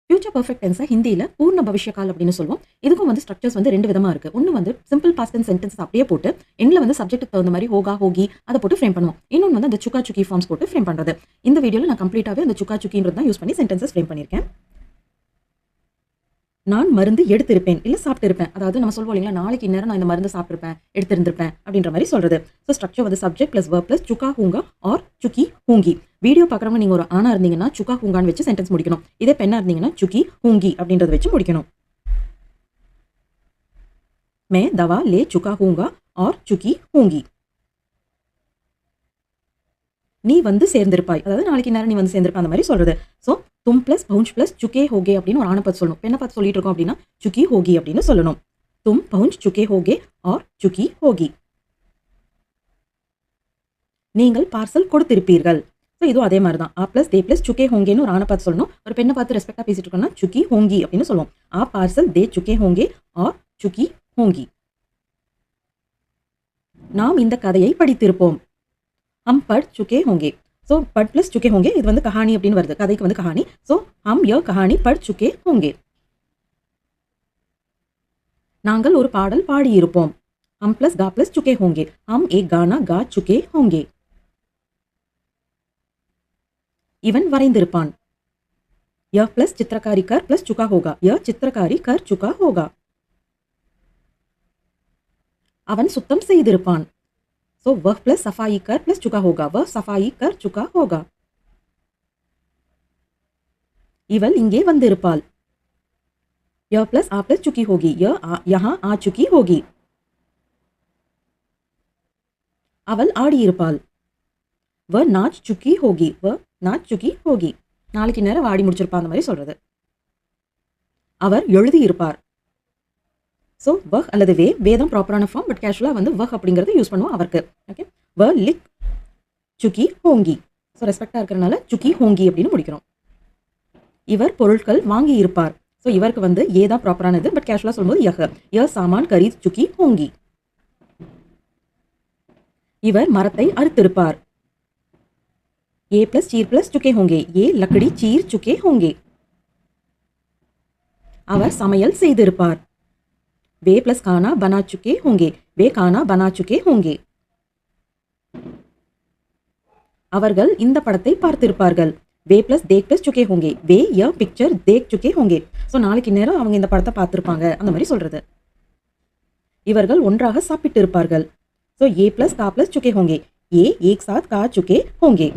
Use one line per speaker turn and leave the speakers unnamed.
Future perfect டென்ஸை ஹிந்தியில் பூர்ண பவிஷ்ய கால் அப்படின்னு சொல்லுவோம். இதுக்கும் வந்து ஸ்ட்ரக்சர்ஸ் வந்து ரெண்டு விதமாக இருக்குது. ஒன்று வந்து சிம்பிள் பாஸ்ட் டென்ஸ் சென்டென்ஸ் அப்படியே போட்டு எண்ணில் வந்து சப்ஜெக்ட்டுக்கு தகுந்த மாதிரி ஹோகா ஹோகி அதை போட்டு ஃப்ரேம் பண்ணுவோம். இன்னொன்று வந்து அந்த சுக்கா சுக்கி ஃபார்ம்ஸ் போட்டு ஃப்ரேம் பண்ணுறது. இந்த வீடியோவில் நான் கம்ப்ளீட்டாகவே அந்த சுக்கா சுக்கின்றது தான் யூஸ் பண்ணி சென்டென்சஸ் ஃப்ரேம் பண்ணியிருக்கேன். நான் மருந்து எடுத்திருப்பேன் இல்லை சாப்பிட்டிருப்பேன். அதாவது நம்ம சொல்லுவோம் இல்லைங்களா, நாளைக்கு இந்நேரம் நான் இந்த மருந்து சாப்பிட்டிருப்பேன் எடுத்திருந்திருப்பேன் அப்படின்ற மாதிரி சொல்றது. ஸோ ஸ்ட்ரக்சர் வந்து சப்ஜெக்ட் பிளஸ் verb பிளஸ் சுக்கா ஹூங்கா ஆர் சுக்கி ஹூங்கி. வீடியோ பார்க்குறவங்க நீங்கள் ஒரு ஆணா இருந்தீங்கன்னா சுக்கா ஹூங்கான்னு வச்சு சென்டென்ஸ் முடிக்கணும். இதே பெண்ணா இருந்தீங்கன்னா சுக்கி ஹூங்கி அப்படின்றத வச்சு முடிக்கணும். மே தவா லே சுக்கா ஹூங்கா ஆர் சுக்கி ஹூங்கி. நீ வந்து சேர்ந்திருப்பாய், அதாவது நாளைக்கு நேரம் நீ வந்து சேர்ந்திருப்ப அந்த மாதிரி சொல்றது. ஸோ தும் பிளஸ் பவுஞ்ச் பிளஸ் சுக்கே ஹோகே அப்படின்னு ஒரு ஆணை பார்த்து சொல்லணும். பெண்ணை பார்த்து சொல்லிட்டு இருக்கோம் அப்படின்னா சுக்கி ஹோகி அப்படின்னு சொல்லணும். தும் பவுஞ்ச் சுக்கே ஹோகே ஆர் சுக்கி ஹோகி. நீங்கள் பார்சல் கொடுத்திருப்பீர்கள். ஸோ இதுவும் அதே மாதிரி தான். ஆ பிளஸ் தே பிளஸ் சுக்கே ஹோங்கேன்னு ஒரு ஆணை பார்த்து சொல்லணும். ஒரு பெண்ணை பார்த்து ரெஸ்பெக்டாக பேசிட்டு இருக்கோம்னா சுக்கி ஹோங்கி அப்படின்னு சொல்லுவோம். ஆ பார்சல் தே சுக்கே ஹோங்கே ஆர் சுக்கி ஹோங்கி. நாம் இந்த கதையை படித்திருப்போம். हम पढ़ चुके होंगे. सो पढ़ प्लस चुके होंगे இது வந்து கஹானி அப்படின்னு வருது. கதைக்கு வந்து கஹானி. ஸோ हम यह कहानी पढ़ चुके होंगे. நாங்கள் ஒரு பாடல் பாடியிருப்போம். हम प्लस गा प्लस चुके होंगे. हम एक गाना गा चुके होंगे. இவன் வரைந்திருப்பான். यह प्लस चित्रकारी कर प्लस चुका होगा. यह चित्रकारी कर चुका होगा. அவன் சுத்தம் செய்திருப்பான். तो वह प्लस सफाई कर प्लस चुका होगा. वह सफाई कर चुका होगा. इवल इंगे वंदिरुपाल. यह प्लस आ प्लस चुकी होगी. यह यहाँ आ चुकी होगी. अवल आड़ी इरुपाल. वह नाच चुकी होगी. वह नाच चुकी होगी. நாளைக்கு நேரம் ஆடி முடிச்சிருப்பா அந்த மாதிரி சொல்றது. அவர் எழுதி இருப்பார். ஸோ வஹ் அல்லது வே தான் ப்ராப்பரான ஃபார்ம். பட் கேஷுவலாக வந்து வஹ் அப்படிங்கிறது யூஸ் பண்ணுவோம் அவருக்கு. ஓகே, வ லிக் சுக்கி ஹோங்கி. ஸோ ரெஸ்பெக்டாக இருக்கிறனால சுக்கி ஹோங்கி அப்படின்னு முடிக்கிறோம். இவர் பொருட்கள் வாங்கி இருப்பார். ஸோ இவருக்கு வந்து ஏ தான் ப்ராப்பரானது. பட் கேஷுவலாக சொல்லும்போது ய சாமான் கரீத் சுக்கி ஹோங்கி. இவர் மரத்தை அறுத்திருப்பார். ஏ பிளஸ் சீர் பிளஸ் சுக்கே ஹோங்கே. ஏ லக்கடி சீர் சுக்கே ஹோங்கே. அவர் சமையல் செய்திருப்பார். वे प्लस खाना बना चुके होंगे. वे खाना बना चुके होंगे. அவர்கள் இந்த படத்தை பார்த்திருப்பார்கள். वे प्लस देख प्लस चुके होंगे. वे यह पिक्चर देख चुके होंगे. ஸோ நாளைக்கு நேரம் அவங்க இந்த படத்தை பார்த்திருப்பாங்க அந்த மாதிரி சொல்றது. இவர்கள் ஒன்றாக சாப்பிட்டு இருப்பார்கள். ஸோ ஏ பிளஸ் கா பிளஸ் चुके होंगे. ये एक साथ खा चुके होंगे.